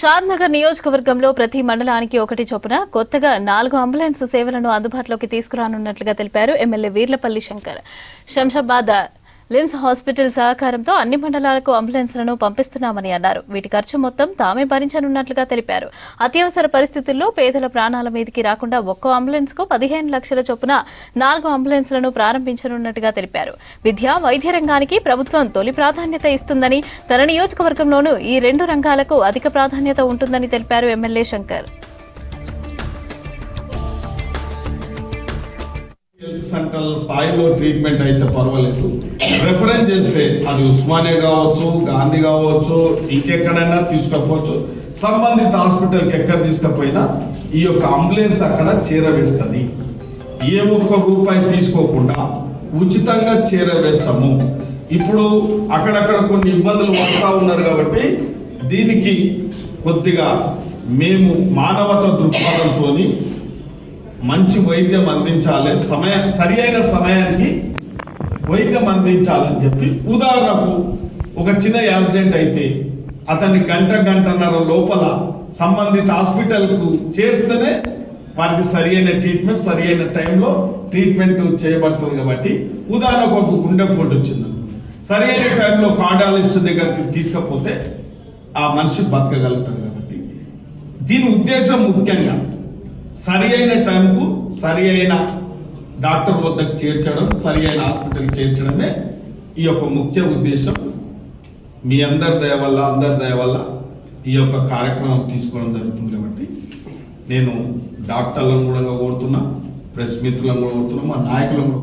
షాద్నగర్ నియోజకవర్గంలో ప్రతి మండలానికి ఒకటి చొప్పున కొత్తగా 4 అంబులెన్స్ సేవలను అందుబాటులోకి తీసుకురానున్నట్లుగా తెలిపారు ఎమ్మెల్యే వీర్లపల్లి శంకర్. శంషాబాద్ లిమ్స్ హాస్పిటల్ సహకారంతో అన్ని మండలాలకు అంబులెన్స్లను పంపిస్తున్నామని అన్నారు. వీటి ఖర్చు మొత్తం తామే భరించనున్నట్లుగా తెలిపారు. అత్యవసర పరిస్థితుల్లో పేదల ప్రాణాల మీదకి రాకుండా ఒక్కో అంబులెన్స్ కు 15 లక్షల చొప్పున 4 అంబులెన్స్లను ప్రారంభించనున్నట్టుగా తెలిపారు. విద్య, వైద్య రంగానికి ప్రభుత్వం తొలి ప్రాధాన్యత ఇస్తుందని, తన నియోజకవర్గంలోనూ ఈ 2 రంగాలకు అధిక ప్రాధాన్యత ఉంటుందని తెలిపారు ఎమ్మెల్యే శంకర్. హెల్త్ సెంటర్ స్థాయిలో ట్రీట్మెంట్ అయితే పర్వాలేదు. రెఫరెన్స్ చేస్తే అది ఉస్మానియా కావచ్చు, గాంధీ కావచ్చు, ఇంకెక్కడైనా తీసుకపోవచ్చు. సంబంధిత హాస్పిటల్కి ఎక్కడ తీసుకపోయినా ఈ యొక్క అంబులెన్స్ అక్కడ చేరవేస్తుంది. ఏ ఒక్క రూపాయి తీసుకోకుండా ఉచితంగా చేరవేస్తాము. ఇప్పుడు అక్కడక్కడ కొన్ని ఇబ్బందులు పడుతూ ఉన్నారు కాబట్టి దీనికి కొద్దిగా మేము మానవత దృక్పథంతో మంచి వైద్యం అందించాలి, సరి అయిన సమయానికి వైద్యం అందించాలని చెప్పి, ఉదాహరణకు ఒక చిన్న యాక్సిడెంట్ అయితే అతన్ని గంటన్నర లోపల సంబంధిత హాస్పిటల్కు చేస్తేనే వారికి సరి అయిన ట్రీట్మెంట్ సరి అయిన టైంలో ట్రీట్మెంట్ చేయబడుతుంది. కాబట్టి ఉదాహరణకు ఒక గుండెపోటు వచ్చింది, సరి అయిన టైంలో కార్డియాలజిస్ట్ దగ్గరికి తీసుకపోతే ఆ మనిషి బతకగలుగుతారు. కాబట్టి దీని ఉద్దేశం ముఖ్యంగా సరి అయిన టైంకు సరి అయిన డాక్టర్ వద్దకు చేర్చడం, సరి అయిన హాస్పిటల్కి చేర్చడమే ఈ యొక్క ముఖ్య ఉద్దేశం. మీ అందరి దయ వల్ల ఈ యొక్క కార్యక్రమం తీసుకోవడం జరుగుతుంది. కాబట్టి నేను డాక్టర్లను కూడా కోరుతున్నా, ప్రెస్ మిత్రులను కూడా కోరుతున్నా, మా నాయకులను